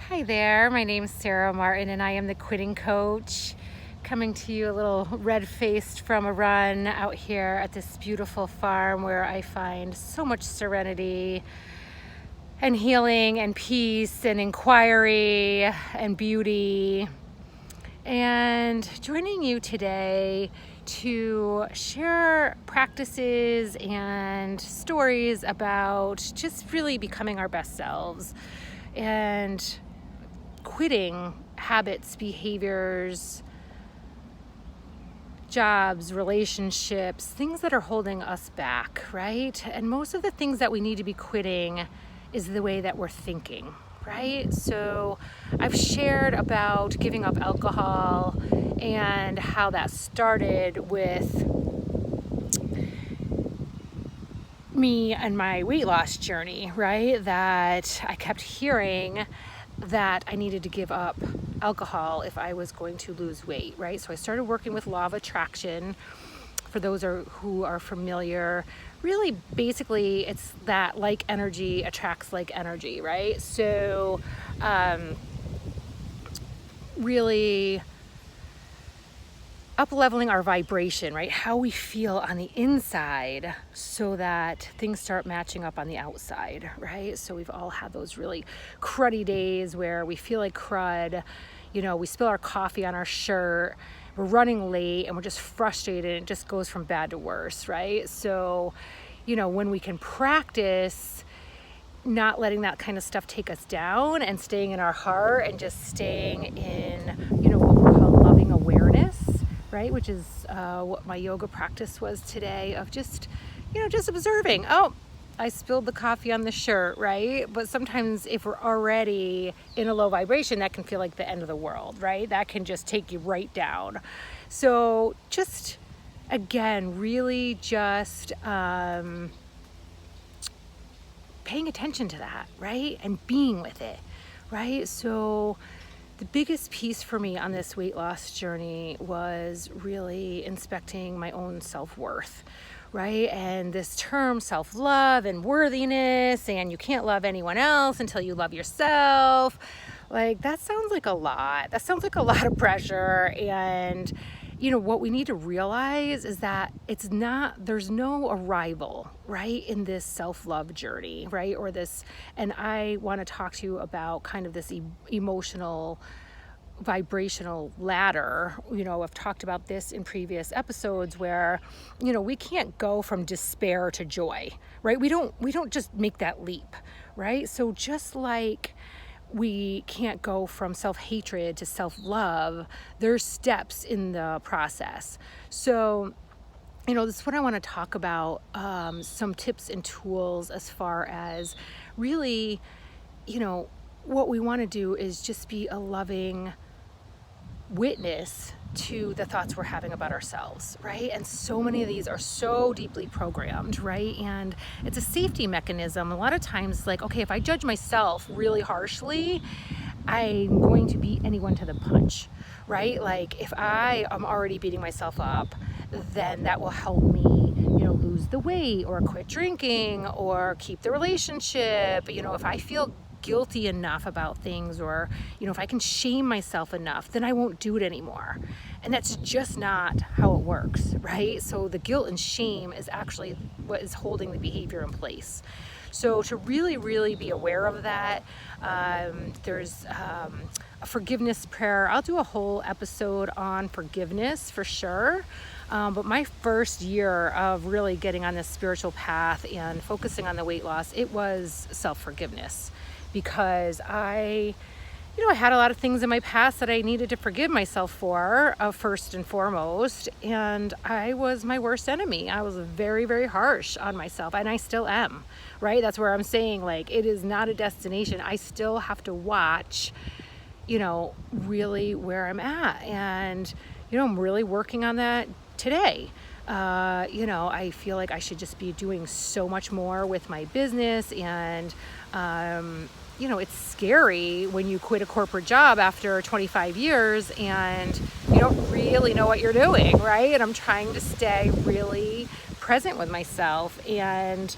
Hi there, my name is Sarah Martin and I am the quitting coach, coming to you a little red-faced from a run out here at this beautiful farm where I find so much serenity and healing and peace and inquiry and beauty. And joining you today to share practices and stories about just really becoming our best selves and quitting habits, behaviors, jobs, relationships, things that are holding us back, right? And most of the things that we need to be quitting is the way that we're thinking, right? So I've shared about giving up alcohol and how that started with me and my weight loss journey, right? That I kept hearing that I needed to give up alcohol if I was going to lose weight, right? So I started working with law of attraction. For those who are familiar, really basically it's that like energy attracts like energy, right? So really up-leveling our vibration, right? How we feel on the inside so that things start matching up on the outside, right? So we've all had those really cruddy days where we feel like crud, we spill our coffee on our shirt, we're running late and we're just frustrated and it just goes from bad to worse, right? So, when we can practice not letting that kind of stuff take us down and staying in our heart and just staying in, what we call loving awareness, right? Which is what my yoga practice was today, of just observing. Oh, I spilled the coffee on the shirt, right? But sometimes if we're already in a low vibration, that can feel like the end of the world, right? That can just take you right down. So just, again, really just paying attention to that, right? And being with it, right? So the biggest piece for me on this weight loss journey was really inspecting my own self-worth, right? And this term self-love and worthiness, and you can't love anyone else until you love yourself. Like, that sounds like a lot. That sounds like a lot of pressure. And, what we need to realize is that there's no arrival, right, in this self-love journey, right? Or this, and I want to talk to you about kind of this emotional vibrational ladder. I've talked about this in previous episodes where, we can't go from despair to joy, right? We don't just make that leap, right? So just like we can't go from self-hatred to self-love, there's steps in the process. So, this is what I want to talk about, some tips and tools as far as really, what we want to do is just be a loving witness to the thoughts we're having about ourselves, right? And so many of these are so deeply programmed, right? And it's a safety mechanism. A lot of times, like, okay, if I judge myself really harshly, I'm going to beat anyone to the punch, right? Like, if I am already beating myself up, then that will help me, lose the weight or quit drinking or keep the relationship. If I feel guilty enough about things, or if I can shame myself enough, then I won't do it anymore. And that's just not how it works, right? So the guilt and shame is actually what is holding the behavior in place. So to really, really be aware of that, there's a forgiveness prayer. I'll do a whole episode on forgiveness for sure. But my first year of really getting on this spiritual path and focusing on the weight loss, it was self-forgiveness. Because I had a lot of things in my past that I needed to forgive myself for, first and foremost. And I was my worst enemy. I was very, very harsh on myself, and I still am, right? That's where I'm saying, like, it is not a destination. I still have to watch, really where I'm at. And, I'm really working on that today. I feel like I should just be doing so much more with my business. And, it's scary when you quit a corporate job after 25 years and you don't really know what you're doing, right? And I'm trying to stay really present with myself. And,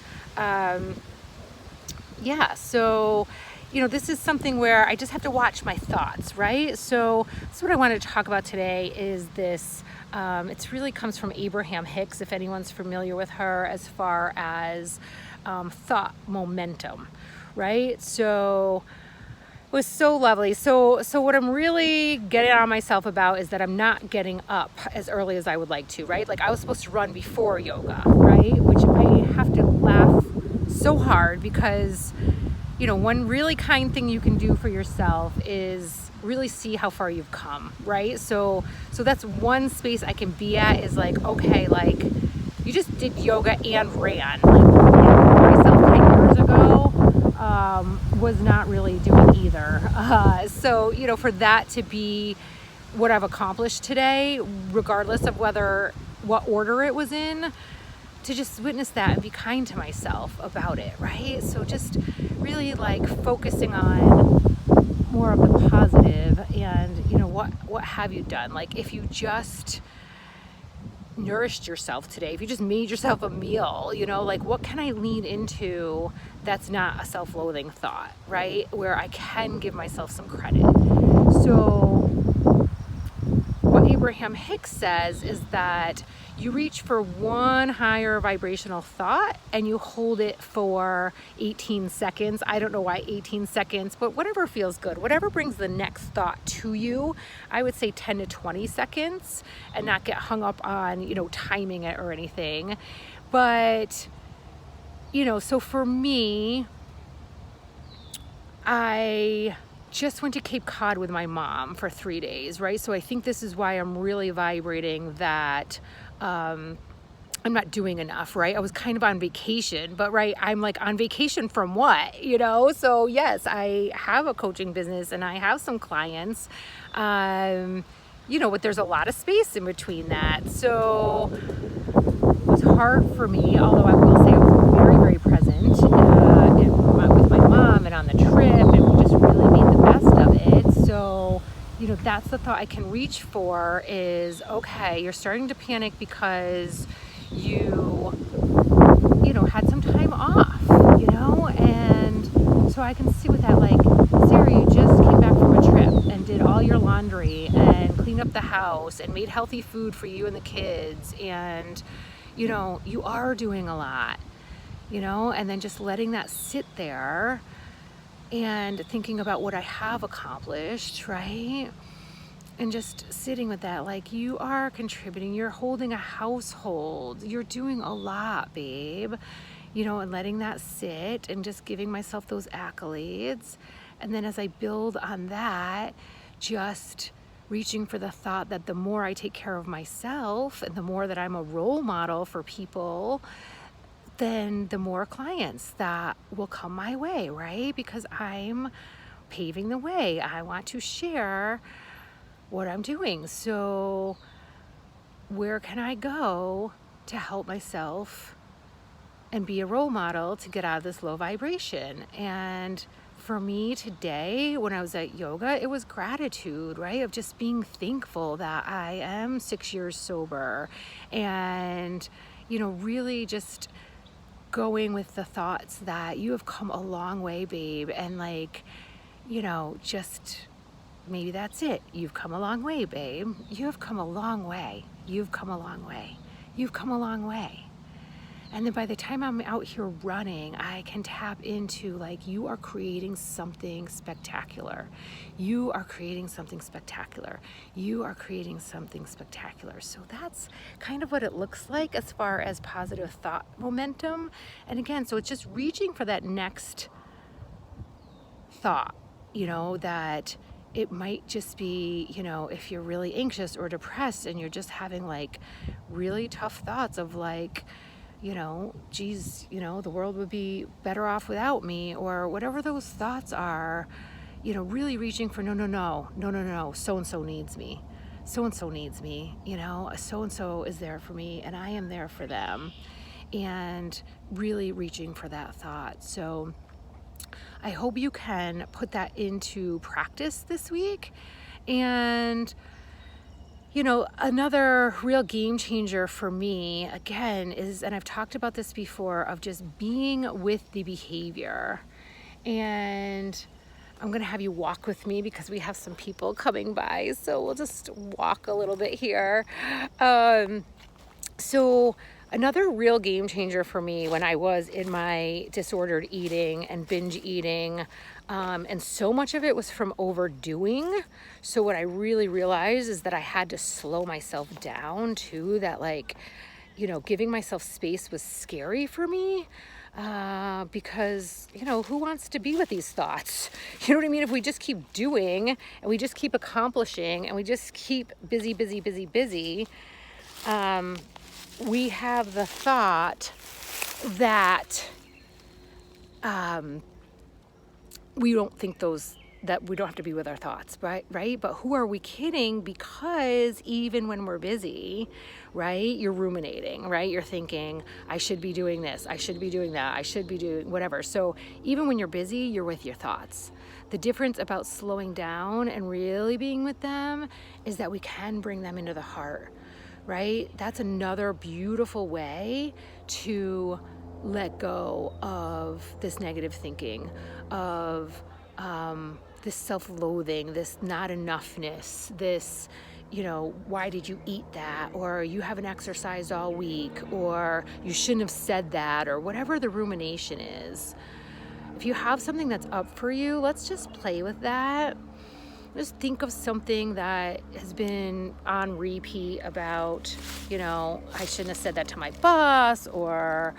so this is something where I just have to watch my thoughts, right? So that's what I wanted to talk about today is this. It really comes from Abraham Hicks, if anyone's familiar with her, as far as thought momentum, right? So it was so lovely. So what I'm really getting on myself about is that I'm not getting up as early as I would like to, right? Like I was supposed to run before yoga, right? Which I have to laugh so hard because, one really kind thing you can do for yourself is really see how far you've come, right? So that's one space I can be at is like, okay, like you just did yoga and ran. Like, myself 10 years ago was not really doing either. So for that to be what I've accomplished today, regardless of what order it was in, to just witness that and be kind to myself about it, right? So just really like focusing on more of the positive and what have you done? Like if you just nourished yourself today, if you just made yourself a meal, like what can I lean into that's not a self-loathing thought, right? Where I can give myself some credit. So what Abraham Hicks says is that you reach for one higher vibrational thought and you hold it for 18 seconds. I don't know why 18 seconds, but whatever feels good, whatever brings the next thought to you, I would say 10 to 20 seconds and not get hung up on, timing it or anything. But, so for me, I just went to Cape Cod with my mom for 3 days, right? So I think this is why I'm really vibrating that I'm not doing enough, right? I was kind of on vacation, but right, I'm like on vacation from what, So yes, I have a coaching business and I have some clients, but there's a lot of space in between that. So it was hard for me, although I will say I was very, very present with my mom and on the trip, and we just really made the best of it. So that's the thought I can reach for is, okay, you're starting to panic because you had some time off, and so I can sit with that like, Sarah, you just came back from a trip and did all your laundry and cleaned up the house and made healthy food for you and the kids, and you are doing a lot, and then just letting that sit there and thinking about what I have accomplished, right? And just sitting with that, like you are contributing, you're holding a household, you're doing a lot, babe, and letting that sit and just giving myself those accolades. And then as I build on that, just reaching for the thought that the more I take care of myself and the more that I'm a role model for people, then the more clients that will come my way, right? Because I'm paving the way. I want to share what I'm doing. So where can I go to help myself and be a role model to get out of this low vibration? And for me today, when I was at yoga, it was gratitude, right? Of just being thankful that I am 6 years sober and, really just going with the thoughts that you have come a long way, babe. And like, just maybe that's it. You've come a long way, babe. You have come a long way. You've come a long way. You've come a long way. And then by the time I'm out here running, I can tap into like, you are creating something spectacular. You are creating something spectacular. You are creating something spectacular. So that's kind of what it looks like as far as positive thought momentum. And again, so it's just reaching for that next thought, that it might just be, if you're really anxious or depressed and you're just having like really tough thoughts of like, geez, the world would be better off without me, or whatever those thoughts are, really reaching for no, so-and-so needs me. So-and-so needs me, so-and-so is there for me and I am there for them, and really reaching for that thought. So I hope you can put that into practice this week. And another real game changer for me, again, is, and I've talked about this before, of just being with the behavior. And I'm going to have you walk with me because we have some people coming by. So we'll just walk a little bit here. So another real game changer for me when I was in my disordered eating and binge eating, and so much of it was from overdoing. So what I really realized is that I had to slow myself down too, that giving myself space was scary for me. Because, who wants to be with these thoughts? You know what I mean? If we just keep doing and we just keep accomplishing and we just keep busy, we have the thought that we don't think that we don't have to be with our thoughts, right? But who are we kidding? Because even when we're busy, right, you're ruminating, right? You're thinking, I should be doing this, I should be doing that, I should be doing whatever. So even when you're busy, you're with your thoughts. The difference about slowing down and really being with them is that we can bring them into the heart, right? That's another beautiful way to let go of this negative thinking, of this self-loathing, this not enoughness, this, why did you eat that? Or you haven't exercised all week, or you shouldn't have said that, or whatever the rumination is. If you have something that's up for you, let's just play with that. Just think of something that has been on repeat about, I shouldn't have said that to my boss, or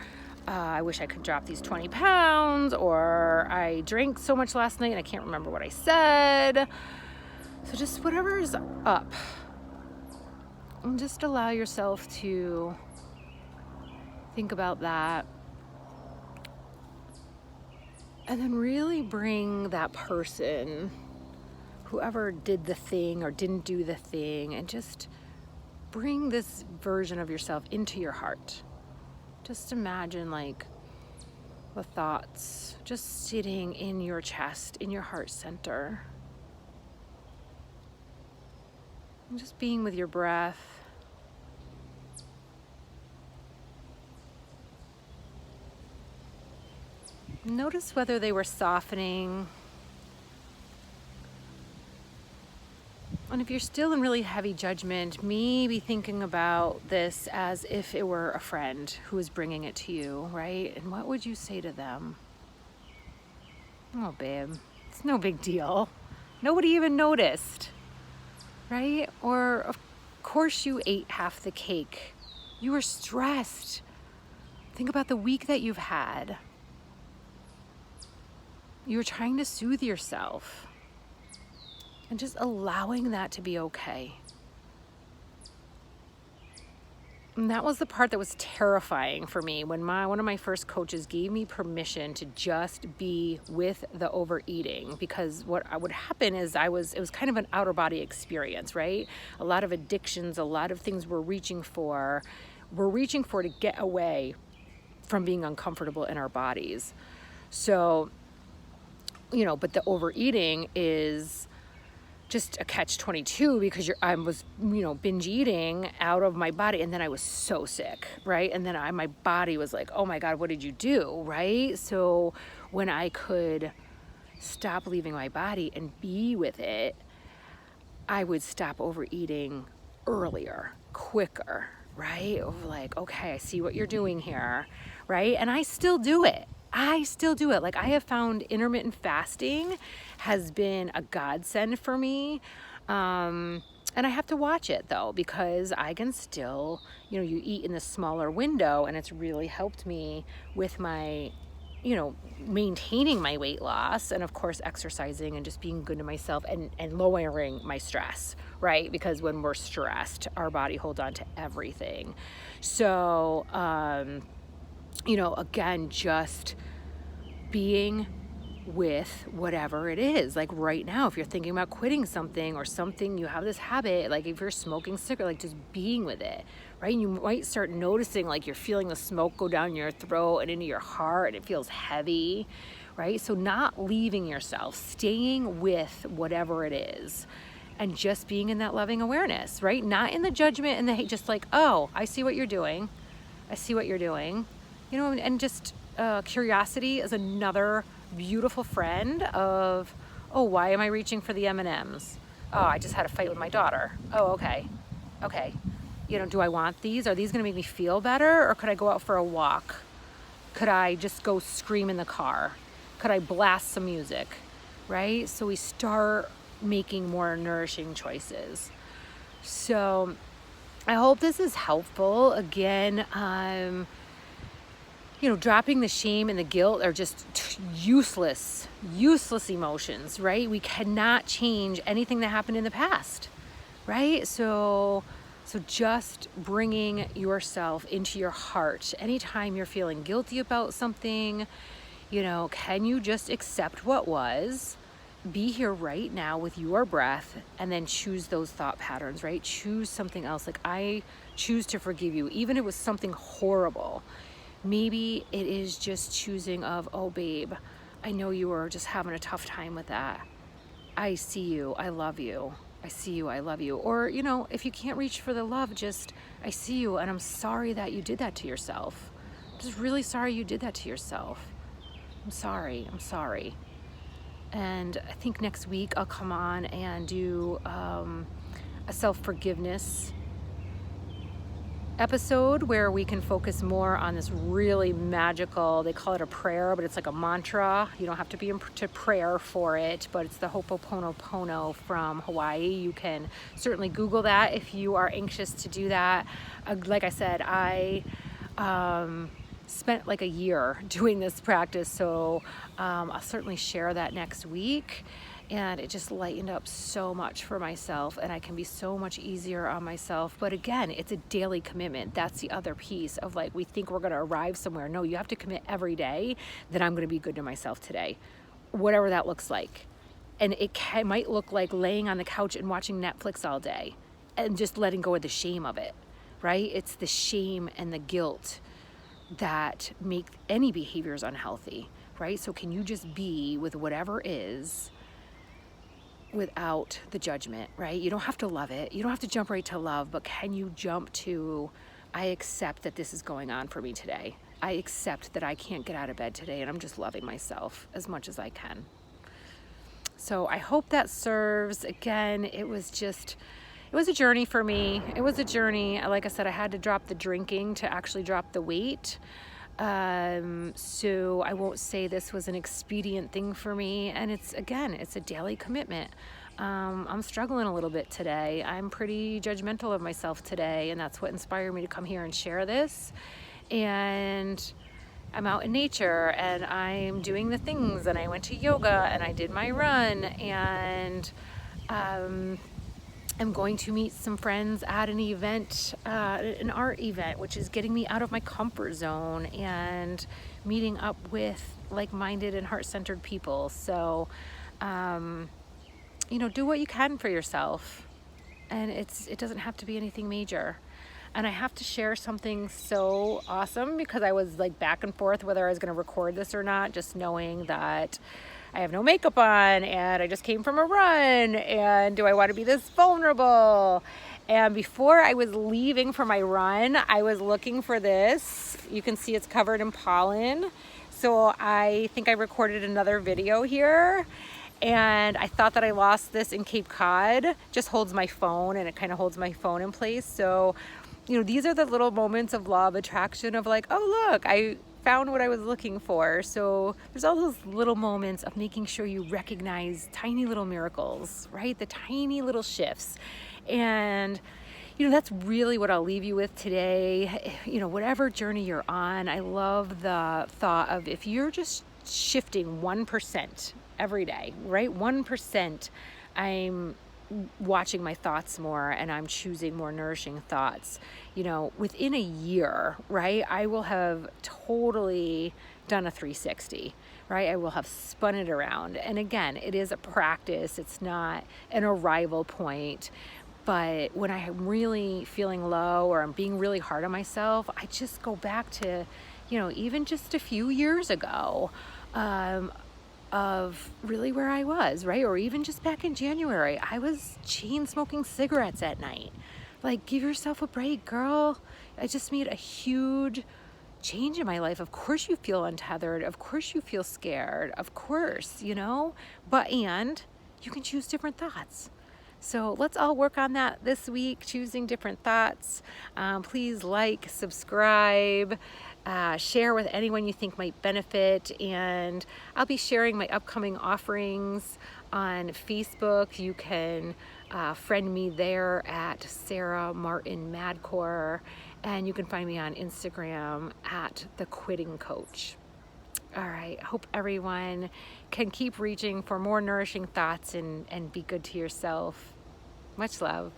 I wish I could drop these 20 pounds, or I drank so much last night and I can't remember what I said. So just whatever's up, and just allow yourself to think about that. And then really bring that person, whoever did the thing or didn't do the thing, and just bring this version of yourself into your heart. Just imagine the thoughts just sitting in your chest, in your heart center. And just being with your breath. Notice whether they were softening. And if you're still in really heavy judgment, maybe thinking about this as if it were a friend who was bringing it to you, right? And what would you say to them? Oh, babe, it's no big deal. Nobody even noticed, right? Or of course you ate half the cake. You were stressed. Think about the week that you've had. You were trying to soothe yourself. And just allowing that to be okay. And that was the part that was terrifying for me when one of my first coaches gave me permission to just be with the overeating, because what would happen is it was kind of an outer body experience, right? A lot of addictions, a lot of things we're reaching for to get away from being uncomfortable in our bodies. So, but the overeating is just a catch-22 because I was, binge eating out of my body, and then I was so sick, right? And then my body was like, oh my God, what did you do, right? So when I could stop leaving my body and be with it, I would stop overeating earlier, quicker, right? Okay, I see what you're doing here, right? And I still do it. I have found intermittent fasting has been a godsend for me. And I have to watch it though, because I can still, you eat in this smaller window, and it's really helped me with my, maintaining my weight loss, and of course exercising and just being good to myself and lowering my stress, right? Because when we're stressed, our body holds on to everything. So, again, just being with whatever it is. Like right now, if you're thinking about quitting something or something, you have this habit, like if you're smoking cigarette, just being with it, right? And you might start noticing you're feeling the smoke go down your throat and into your heart, and it feels heavy, right? So not leaving yourself, staying with whatever it is, and just being in that loving awareness, right? Not in the judgment and the hate, just oh, I see what you're doing. And just curiosity is another beautiful friend of Oh, why am I reaching for the M&Ms? Oh, I just had a fight with my daughter. Oh, okay. Okay. Do I want these? Are these going to make me feel better? Or could I go out for a walk? Could I just go scream in the car? Could I blast some music? Right? So we start making more nourishing choices. So I hope this is helpful. Again, dropping the shame and the guilt are just useless emotions, right? We cannot change anything that happened in the past, right? So just bringing yourself into your heart. Anytime you're feeling guilty about something, can you just accept what was? Be here right now with your breath, and then choose those thought patterns, right? Choose something else. Like, I choose to forgive you, even if it was something horrible. Maybe it is just choosing of, oh, babe, I know you were just having a tough time with that. I see you. I love you. I see you, I love you. Or, if you can't reach for the love, just, I see you, and I'm sorry that you did that to yourself. I'm just really sorry you did that to yourself. I'm sorry. And I think next week I'll come on and do a self-forgiveness episode where we can focus more on this really magical, they call it a prayer, but it's like a mantra. You don't have to be into prayer for it, but it's the Ho'oponopono from Hawaii. You can certainly Google that if you are anxious to do that. Like I said, I spent like a year doing this practice, so I'll certainly share that next week. And it just lightened up so much for myself, and I can be so much easier on myself. But again, it's a daily commitment. That's the other piece of, like, we think we're going to arrive somewhere. No, you have to commit every day that I'm going to be good to myself today, whatever that looks like. And it might look like laying on the couch and watching Netflix all day and just letting go of the shame of it, right? It's the shame and the guilt that make any behaviors unhealthy, right? So can you just be with whatever is without the judgment, right? You don't have to love it. You don't have to jump right to love, but can you jump to, I accept that this is going on for me today. I accept that I can't get out of bed today, and I'm just loving myself as much as I can. So I hope that serves. Again, it was a journey for me. It was a journey. Like I said, I had to drop the drinking to actually drop the weight. So I won't say this was an expedient thing for me. And it's a daily commitment. I'm struggling a little bit today. I'm pretty judgmental of myself today, and that's what inspired me to come here and share this. And I'm out in nature, and I'm doing the things, and I went to yoga, and I did my run, and I'm going to meet some friends at an event, an art event, which is getting me out of my comfort zone and meeting up with like-minded and heart-centered people. So, do what you can for yourself, and it doesn't have to be anything major. And I have to share something so awesome, because I was like back and forth whether I was going to record this or not, just knowing that I have no makeup on and I just came from a run, and do I want to be this vulnerable? And before I was leaving for my run, I was looking for this. You can see it's covered in pollen. So I think I recorded another video here, and I thought that I lost this in Cape Cod. Just holds my phone, and it kind of holds my phone in place. So, these are the little moments of law of attraction of like, oh, look, I found what I was looking for. So there's all those little moments of making sure you recognize tiny little miracles, right? The tiny little shifts. And, that's really what I'll leave you with today. Whatever journey you're on, I love the thought of, if you're just shifting 1% every day, right? 1%, I'm watching my thoughts more, and I'm choosing more nourishing thoughts. Within a year, right, I will have totally done a 360, right? I will have spun it around. And again, it is a practice. It's not an arrival point. But when I'm really feeling low, or I'm being really hard on myself, I just go back to, even just a few years ago, of really where I was, right? Or even just back in January, I was chain smoking cigarettes at night. Like, give yourself a break, girl. I just made a huge change in my life. Of course you feel untethered. Of course you feel scared. Of course, and you can choose different thoughts. So let's all work on that this week, choosing different thoughts. Please like, subscribe, share with anyone you think might benefit. And I'll be sharing my upcoming offerings on Facebook. You can friend me there at Sarah Martin Madcore. And you can find me on Instagram at The Quitting Coach. All right, hope everyone can keep reaching for more nourishing thoughts and be good to yourself. Much love.